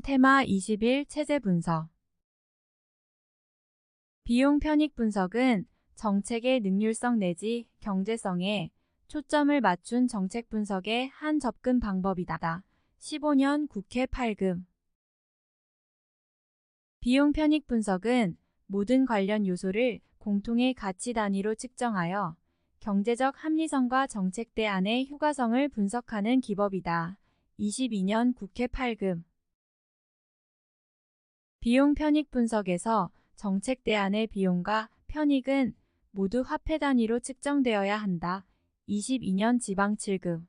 테마 21 체제 분석. 비용 편익 분석은 정책의 능률성 내지 경제성에 초점을 맞춘 정책 분석의 한 접근 방법이다. 15년 국회 8금. 비용 편익 분석은 모든 관련 요소를 공통의 가치 단위로 측정하여 경제적 합리성과 정책 대안의 효과성을 분석하는 기법이다. 22년 국회 8금. 비용 편익 분석에서 정책 대안의 비용과 편익은 모두 화폐 단위로 측정되어야 한다. 22년 지방 7금.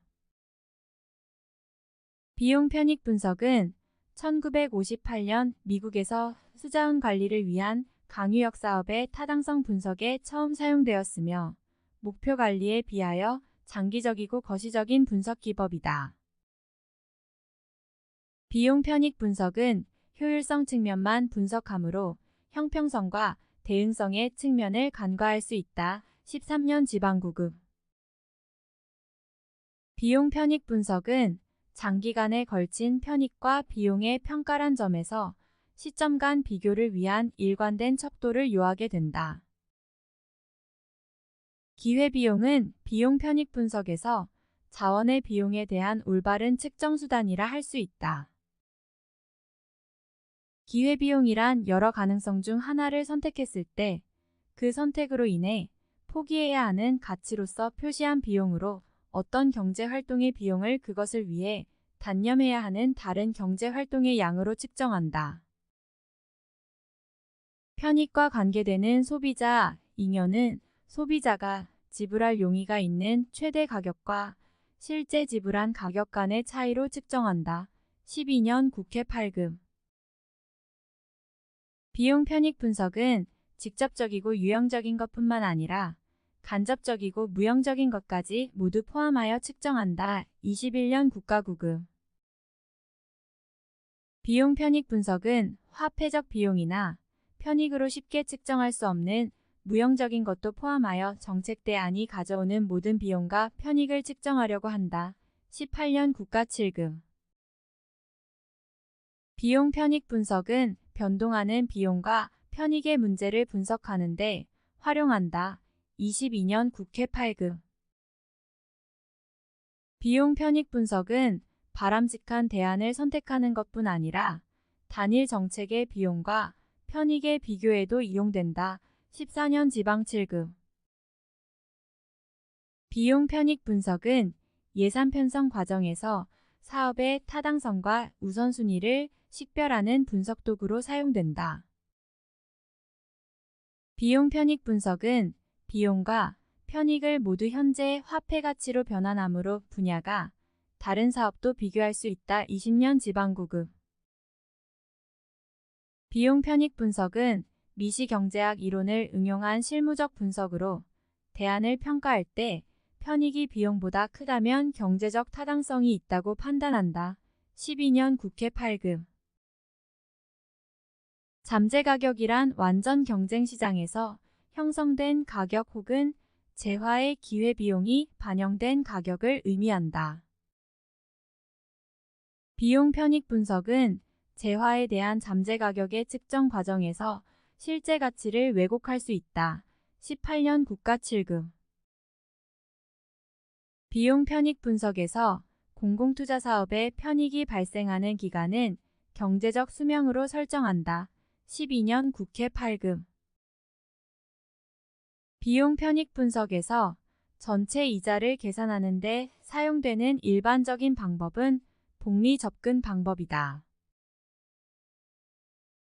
비용 편익 분석은 1958년 미국에서 수자원 관리를 위한 강유역 사업의 타당성 분석에 처음 사용되었으며 목표 관리에 비하여 장기적이고 거시적인 분석 기법이다. 비용 편익 분석은 효율성 측면만 분석하므로 형평성과 대응성의 측면을 간과할 수 있다. 13년 지방구급. 비용 편익 분석은 장기간에 걸친 편익과 비용의 평가란 점에서 시점 간 비교를 위한 일관된 척도를 요하게 된다. 기회비용은 비용 편익 분석에서 자원의 비용에 대한 올바른 측정 수단이라 할 수 있다. 기회비용이란 여러 가능성 중 하나를 선택했을 때 그 선택으로 인해 포기해야 하는 가치로서 표시한 비용으로 어떤 경제활동의 비용을 그것을 위해 단념해야 하는 다른 경제활동의 양으로 측정한다. 편익과 관계되는 소비자 잉여는 소비자가 지불할 용의가 있는 최대 가격과 실제 지불한 가격 간의 차이로 측정한다. 12년 국회 8금. 비용 편익 분석은 직접적이고 유형적인 것뿐만 아니라 간접적이고 무형적인 것까지 모두 포함하여 측정한다. 21년 국가구급. 비용 편익 분석은 화폐적 비용이나 편익으로 쉽게 측정할 수 없는 무형적인 것도 포함하여 정책 대안이 가져오는 모든 비용과 편익을 측정하려고 한다. 18년 국가 7금. 비용 편익 분석은 변동하는 비용과 편익의 문제를 분석하는 데 활용한다. 22년 국회 8금. 비용 편익 분석은 바람직한 대안을 선택하는 것뿐 아니라 단일 정책의 비용과 편익의 비교에도 이용된다. 14년 지방 7금. 비용 편익 분석은 예산 편성 과정에서 사업의 타당성과 우선순위를 식별하는 분석 도구로 사용된다. 비용 편익 분석은 비용과 편익을 모두 현재 화폐 가치로 변환하므로 분야가 다른 사업도 비교할 수 있다. 20년 지방구급. 비용 편익 분석은 미시경제학 이론을 응용한 실무적 분석으로 대안을 평가할 때 편익이 비용보다 크다면 경제적 타당성이 있다고 판단한다. 12년 국회 8금. 잠재가격이란 완전 경쟁시장에서 형성된 가격 혹은 재화의 기회비용이 반영된 가격을 의미한다. 비용 편익 분석은 재화에 대한 잠재가격의 측정 과정에서 실제 가치를 왜곡할 수 있다. 18년 국가 7금. 비용 편익 분석에서 공공투자 사업의 편익이 발생하는 기간은 경제적 수명으로 설정한다. 12년 국회 8금. 비용 편익 분석에서 전체 이자를 계산하는 데 사용되는 일반적인 방법은 복리 접근 방법이다.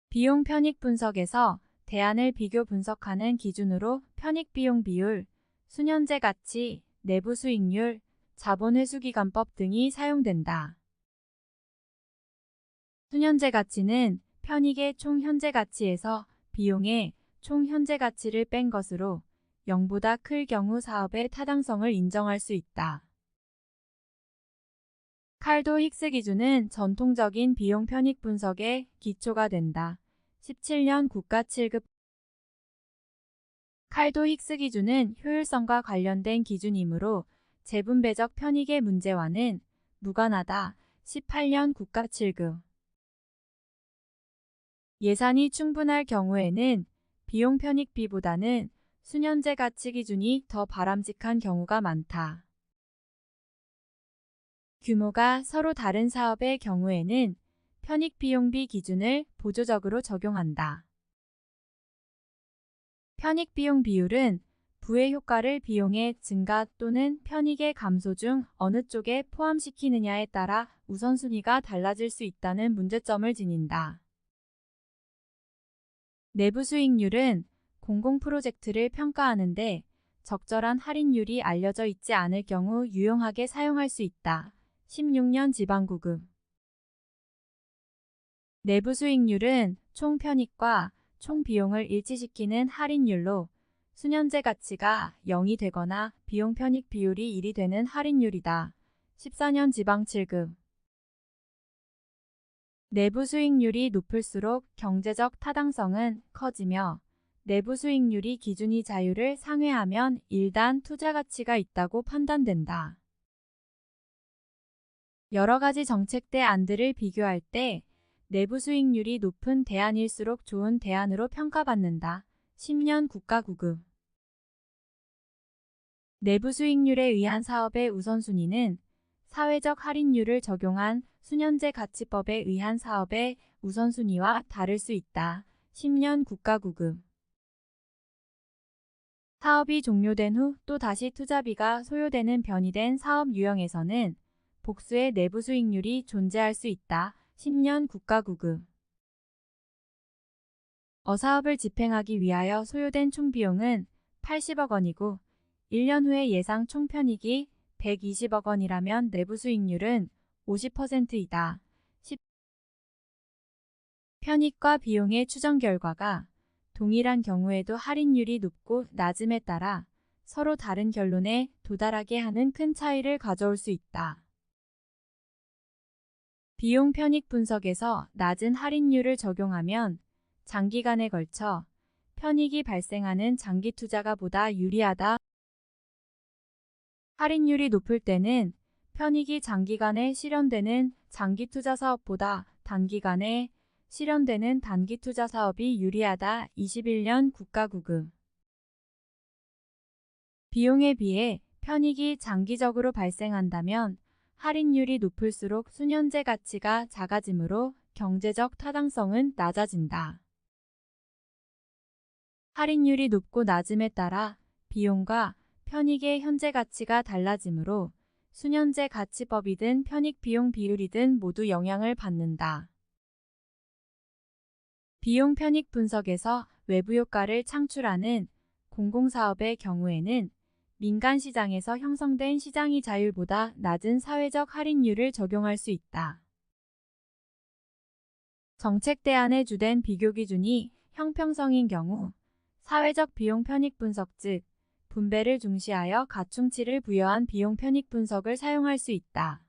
비용 편익 분석에서 대안을 비교 분석하는 기준으로 편익비용 비율, 수년제 가치, 내부 수익률, 자본회수기간법 등이 사용된다. 수년제 가치는 편익의 총 현재 가치에서 비용의 총 현재 가치를 뺀 것으로 0보다 클 경우 사업의 타당성을 인정할 수 있다. 칼도 힉스 기준은 전통적인 비용 편익 분석의 기초가 된다. 17년 국가 7급. 칼도 힉스 기준은 효율성과 관련된 기준이므로 재분배적 편익의 문제와는 무관하다. 18년 국가 7급. 예산이 충분할 경우에는 비용 편익비보다는 수년제 가치 기준이 더 바람직한 경우가 많다. 규모가 서로 다른 사업의 경우에는 편익비용비 기준을 보조적으로 적용한다. 편익비용 비율은 부의 효과를 비용의 증가 또는 편익의 감소 중 어느 쪽에 포함시키느냐에 따라 우선순위가 달라질 수 있다는 문제점을 지닌다. 내부 수익률은 공공 프로젝트를 평가하는데 적절한 할인율이 알려져 있지 않을 경우 유용하게 사용할 수 있다. 16년 지방구급 내부 수익률은 총 편익과 총 비용을 일치시키는 할인율로 수년제 가치가 0이 되거나 비용 편익 비율이 1이 되는 할인율이다. 14년 지방 7급 내부 수익률이 높을수록 경제적 타당성은 커지며 내부 수익률이 기준이 자율을 상회하면 일단 투자 가치가 있다고 판단된다. 여러 가지 정책대 안들을 비교할 때 내부 수익률이 높은 대안일수록 좋은 대안으로 평가받는다. 10년 국가구급 내부 수익률에 의한 사업의 우선순위는 사회적 할인율을 적용한 수년제 가치법에 의한 사업의 우선순위와 다를 수 있다. 10년 국가구급 사업이 종료된 후 또 다시 투자비가 소요되는 변이된 사업 유형에서는 복수의 내부 수익률이 존재할 수 있다. 10년 국가구급 어사업을 집행하기 위하여 소요된 총 비용은 80억 원이고 1년 후에 예상 총편익이 120억 원이라면 내부 수익률은 50%이다. 편익과 비용의 추정 결과가 동일한 경우에도 할인율이 높고 낮음에 따라 서로 다른 결론에 도달하게 하는 큰 차이를 가져올 수 있다. 비용 편익 분석에서 낮은 할인율을 적용하면 장기간에 걸쳐 편익이 발생하는 장기 투자가 보다 유리하다. 할인율이 높을 때는 편익이 장기간에 실현되는 장기 투자 사업보다 단기간에 실현되는 단기 투자 사업이 유리하다. 21년 국가구급 비용에 비해 편익이 장기적으로 발생한다면 할인율이 높을수록 수년제 가치가 작아지므로 경제적 타당성은 낮아진다. 할인율이 높고 낮음에 따라 비용과 편익의 현재 가치가 달라지므로 수년제 가치법이든 편익 비용 비율이든 모두 영향을 받는다. 비용 편익 분석에서 외부 효과를 창출하는 공공사업의 경우에는 민간 시장에서 형성된 시장이 자율보다 낮은 사회적 할인율을 적용할 수 있다. 정책 대안의 주된 비교 기준이 형평성인 경우 사회적 비용 편익 분석 즉 분배를 중시하여 가중치를 부여한 비용 편익 분석을 사용할 수 있다.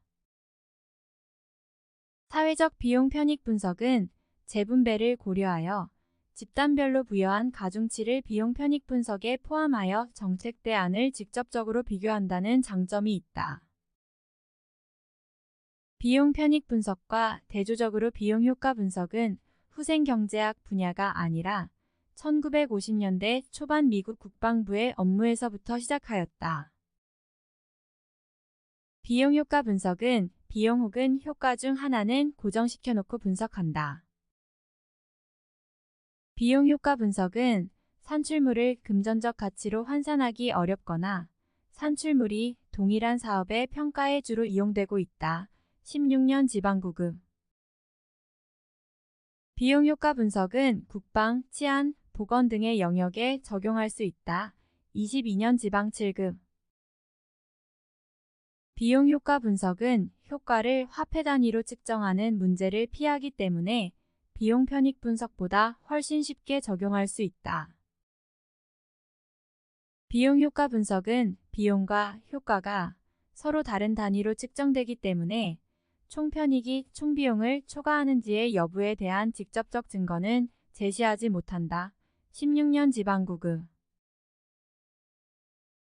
사회적 비용 편익 분석은 재분배를 고려하여 집단별로 부여한 가중치를 비용 편익 분석에 포함하여 정책 대안을 직접적으로 비교한다는 장점이 있다. 비용 편익 분석과 대조적으로 비용 효과 분석은 후생경제학 분야가 아니라 1950년대 초반 미국 국방부의 업무에서부터 시작하였다. 비용 효과 분석은 비용 혹은 효과 중 하나는 고정시켜 놓고 분석한다. 비용 효과 분석은 산출물을 금전적 가치로 환산하기 어렵거나 산출물이 동일한 사업의 평가에 주로 이용되고 있다. 16년 지방구급 비용 효과 분석은 국방, 치안, 보건 등의 영역에 적용할 수 있다. 22년 지방 7급 비용 효과 분석은 효과를 화폐 단위로 측정하는 문제를 피하기 때문에 비용 편익 분석보다 훨씬 쉽게 적용할 수 있다. 비용 효과 분석은 비용과 효과가 서로 다른 단위로 측정되기 때문에 총편익이 총비용을 초과하는지의 여부에 대한 직접적 증거는 제시하지 못한다. 16년 지방구급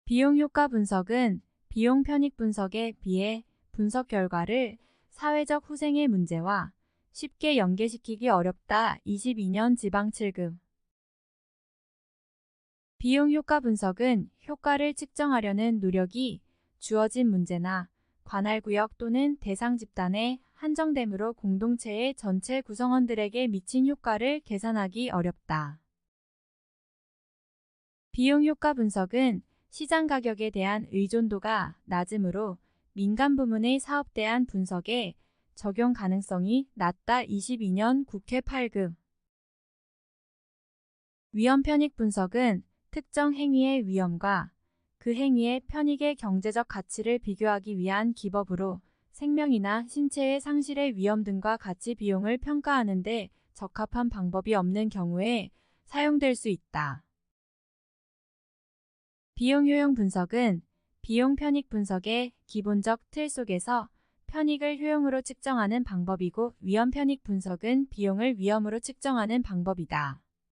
비용 효과 분석은 비용 편익 분석에 비해 분석 결과를 사회적 후생의 문제와 쉽게 연계시키기 어렵다. 22년 지방 7급. 비용 효과 분석은 효과를 측정하려는 노력이 주어진 문제나 관할 구역 또는 대상 집단의 한정됨으로 공동체의 전체 구성원들에게 미친 효과를 계산하기 어렵다. 비용 효과 분석은 시장 가격에 대한 의존도가 낮으므로 민간 부문의 사업 대안 분석에 적용 가능성이 낮다. 22년 국회 8급. 위험 편익 분석은 특정 행위의 위험과 그 행위의 편익의 경제적 가치를 비교하기 위한 기법으로 생명이나 신체의 상실의 위험 등과 가치 비용을 평가하는 데 적합한 방법이 없는 경우에 사용될 수 있다. 비용 효용 분석은 비용 편익 분석의 기본적 틀 속에서 편익을 효용으로 측정하는 방법이고, 위험 편익 분석은 비용을 위험으로 측정하는 방법이다.